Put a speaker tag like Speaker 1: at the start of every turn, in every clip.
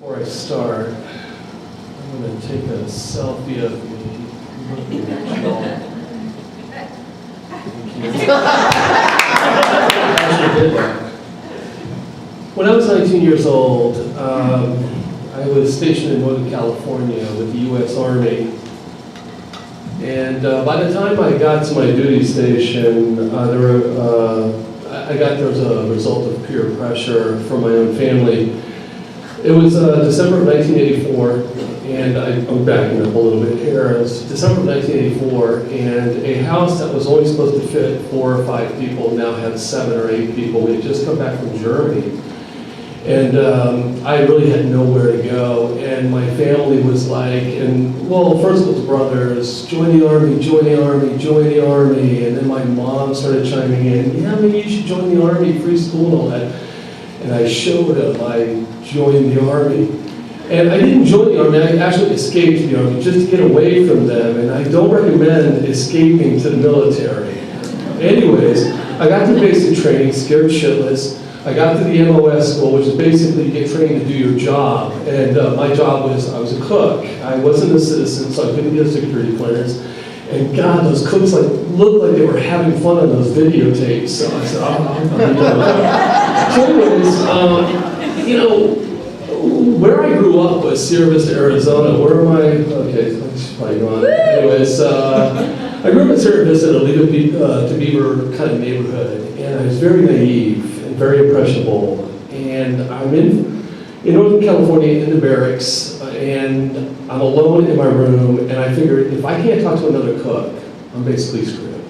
Speaker 1: Before I start, I'm going to take a selfie of me looking at you all. Thank you. I actually did that. When I was 19 years old, I was stationed in Northern California with the U.S. Army. And by the time I got to my duty station, I got there as a result of peer pressure from my own family. It was December of 1984, and I'm backing up a little bit here. It was December of 1984, and a house that was only supposed to fit 4 or 5 people now had 7 or 8 people. We had just come back from Germany, and I really had nowhere to go. And my family was like, well, first it was brothers, join the army, join the army, join the army. And then my mom started chiming in, yeah, maybe you should join the army, free school and all that. And I showed them I joined the army. And I didn't join the army, I actually escaped the army just to get away from them. And I don't recommend escaping to the military. Anyways, I got to basic training, scared shitless. I got to the MOS school, which is basically you get trained to do your job. And my job was, I was a cook. I wasn't a citizen, so I couldn't get a security clearance. And God, those cooks looked like they were having fun on those videotapes. So I said, I'm doing that. So anyways, you know, where I grew up was Sierra Vista, Arizona. Where am I? Okay, that's probably gone. Anyways, I grew up in Sierra Vista in a Leave It to Beaver kind of neighborhood. And I was very naive and very impressionable. And I'm in Northern California in the barracks, and I'm alone in my room, and I figured if I can't talk to another cook, I'm basically screwed.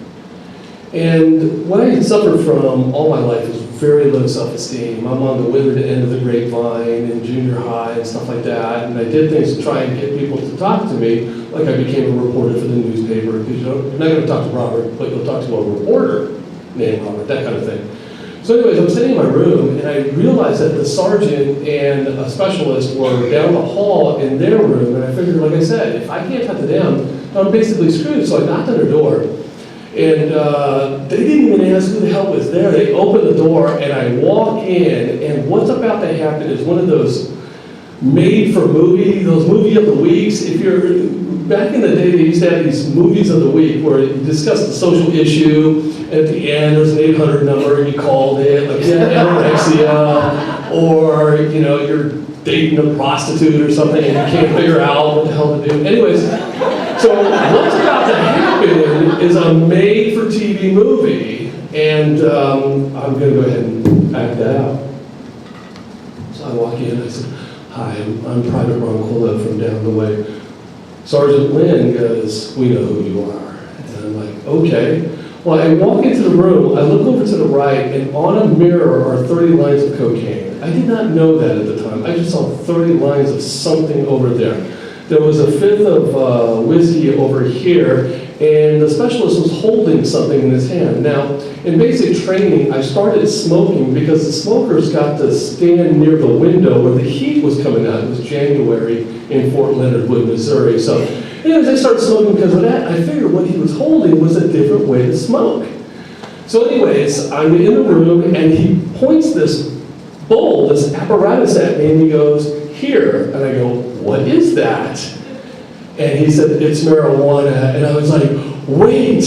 Speaker 1: And what I had suffered from all my life is very low self-esteem. I'm on the withered end of the grapevine in junior high and stuff like that, and I did things to try and get people to talk to me, like I became a reporter for the newspaper, because you're not going to talk to Robert, but you'll talk to a reporter named Robert, that kind of thing. So anyways, I'm sitting in my room, and I realized that the sergeant and a specialist were down the hall in their room, and I figured, like I said, if I can't talk to them, I'm basically screwed. So I knocked on their door, and they didn't even ask who the hell was there. They opened the door, and I walk in, and what's about to happen is one of those made-for-movie, those movie of the weeks. If you're back in the day, they used to have these movies of the week where you discuss the social issue. At the end, there's an 800 number, and you called it, like anorexia, or you know you're dating a prostitute or something, and you can't figure out what the hell to do. Anyways, so what's about to happen is a made-for-TV movie, and I'm going to go ahead and act that out. So I walk in, I said, "Hi, I'm Private Ronquillo from down the way." Sergeant Lynn goes, "We know who you are." And I'm like, "Okay." Well, I walk into the room, I look over to the right, and on a mirror are 30 lines of cocaine. I did not know that at the time. I just saw 30 lines of something over there. There was a fifth of whiskey over here, and the specialist was holding something in his hand. Now, in basic training, I started smoking because the smokers got to stand near the window where the heat was coming out. It was January in Fort Leonard Wood, Missouri. So, anyways, I started smoking because of that. I figured what he was holding was a different way to smoke. So anyways, I'm in the room, and he points this bowl, this apparatus at me, and he goes, "Here." And I go, "What is that?" And he said, "It's marijuana." And I was like, "Wait,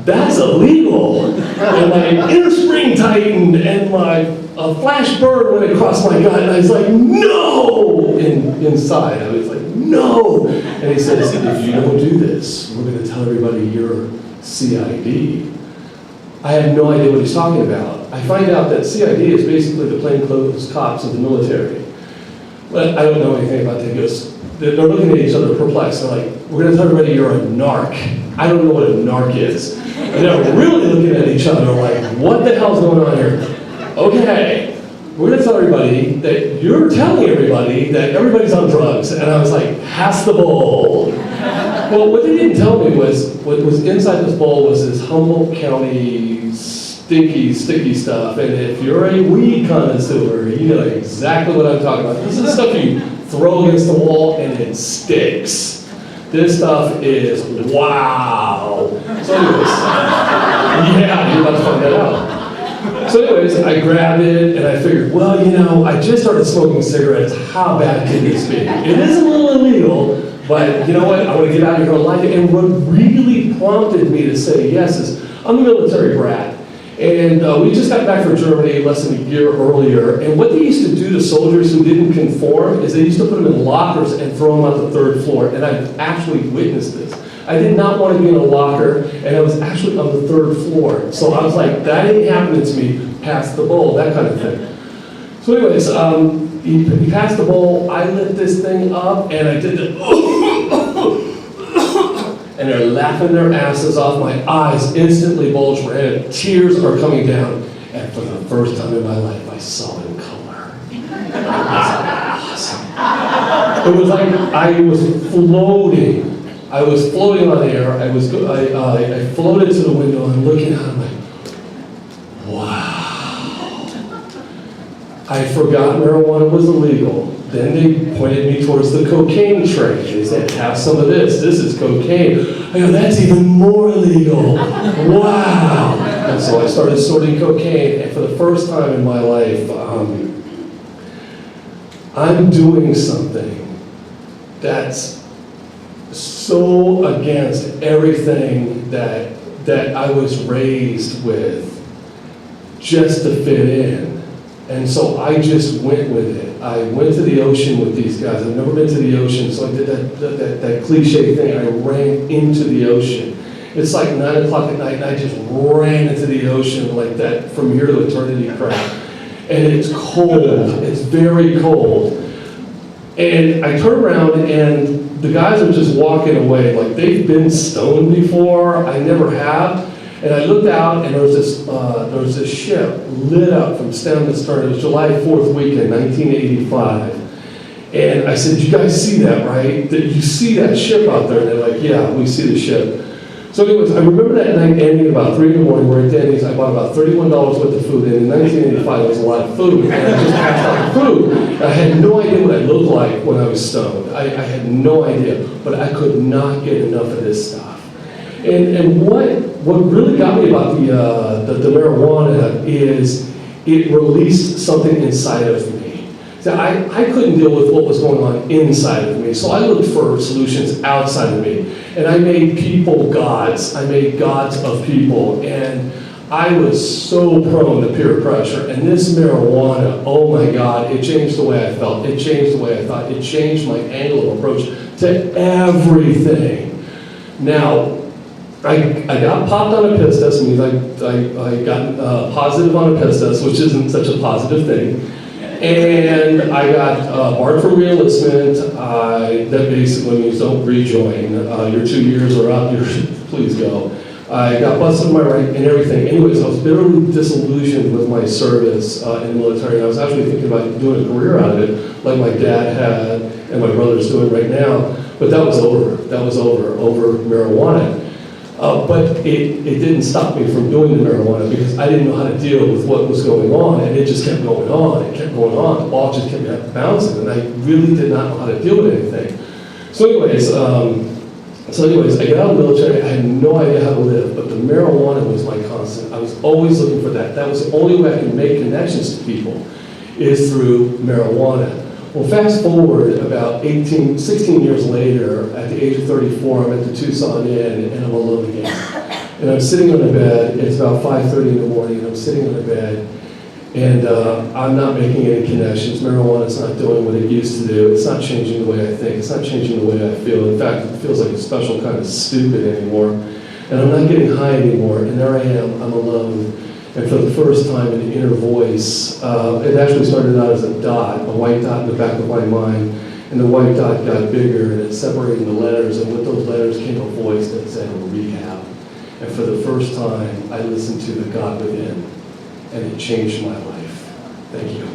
Speaker 1: that's illegal." And my inner spring tightened, and a flash burn went across my gut, and I was like, "No!" Inside, I was like, "No!" And he says, "If you don't do this, we're going to tell everybody you're CID." I had no idea what he's talking about. I find out that CID is basically the plainclothes cops of the military. But I don't know anything about that. He goes, they're looking at each other perplexed. They're like, "We're going to tell everybody you're a narc." I don't know what a narc is. And they're really looking at each other like, "What the hell's going on here?" "Okay, we're going to tell everybody that you're telling everybody that everybody's on drugs." And I was like, "Pass the bowl." Well, what they didn't tell me was what was inside this bowl was this Humboldt County stinky, sticky stuff. And if you're a weed connoisseur, you know exactly what I'm talking about. This is stuff you throw against the wall and it sticks. This stuff is wow. So anyways, yeah, you're about to find that out. So anyways, I grabbed it and I figured, well, you know, I just started smoking cigarettes. How bad can this be? It is a little illegal, but you know what? I want to get out of here and like it. And what really prompted me to say yes is I'm a military brat. And we just got back from Germany less than a year earlier. And what they used to do to soldiers who didn't conform is they used to put them in lockers and throw them on the third floor. And I've actually witnessed this. I did not want to be in a locker, and I was actually on the third floor. So I was like, that ain't happening to me, pass the bowl, that kind of thing. So anyways, he passed the bowl, I lit this thing up, and I did the and they're laughing their asses off. My eyes instantly bulged red, tears are coming down. And for the first time in my life, I saw in color. It was awesome. It was like I was floating. I was floating on air. I floated to the window and looking out. I'm like, wow. I forgot marijuana was illegal. Then they pointed me towards the cocaine tray. They said, have some of this. This is cocaine. I go, that's even more illegal. Wow. And so I started sorting cocaine. And for the first time in my life, I'm doing something that's so against everything that I was raised with just to fit in. And so I just went with it. I went to the ocean with these guys. I've never been to the ocean, so I did that cliche thing. I ran into the ocean. It's like 9 o'clock at night, and I just ran into the ocean like that from here to eternity crap. And it's cold. It's very cold. And I turn around, and the guys are just walking away like they've been stoned before. I never have. And I looked out, and there was this ship lit up from stem to stern. It was July 4th weekend, 1985. And I said, you guys see that, right? You see that ship out there? And they're like, yeah, we see the ship. So anyways, I remember that night ending about 3 in the morning. We're at Denny's. I bought about $31 worth of food. And in 1985, it was a lot of food. And I just passed out food. I had no idea what I looked like when I was stoned. I had no idea. But I could not get enough of this stuff. And what really got me about the marijuana is it released something inside of me. So I couldn't deal with what was going on inside of me, so I looked for solutions outside of me. And I made people gods. I made gods of people. And I was so prone to peer pressure. And this marijuana, oh my God, it changed the way I felt. It changed the way I thought. It changed my angle of approach to everything. Now, I got popped on a piss test. Means I got positive on a piss test, which isn't such a positive thing. And I got barred from reenlistment. That basically means don't rejoin. Your 2 years are up. Please go. I got busted in my right and everything. Anyways, I was bitterly disillusioned with my service in the military. And I was actually thinking about doing a career out of it, like my dad had and my brother's doing right now. But that was over. That was over marijuana. But it didn't stop me from doing the marijuana because I didn't know how to deal with what was going on, and it just kept going on. It kept going on. The ball just kept bouncing, and I really did not know how to deal with anything. So anyways, I got out of the military. I had no idea how to live, but the marijuana was my constant. I was always looking for that. That was the only way I could make connections to people is through marijuana. Well, fast forward about 16 years later, at the age of 34, I'm at the Tucson Inn, and I'm alone again. And I'm sitting on the bed, it's about 5:30 in the morning, and I'm sitting on the bed, and I'm not making any connections. Marijuana's not doing what it used to do. It's not changing the way I think. It's not changing the way I feel. In fact, it feels like a special kind of stupid anymore. And I'm not getting high anymore, and there I am, I'm alone. And for the first time, an inner voice, it actually started out as a dot, a white dot in the back of my mind, and the white dot got bigger, and it separated the letters, and with those letters came a voice that said, rehab. And for the first time, I listened to the God within, and it changed my life. Thank you.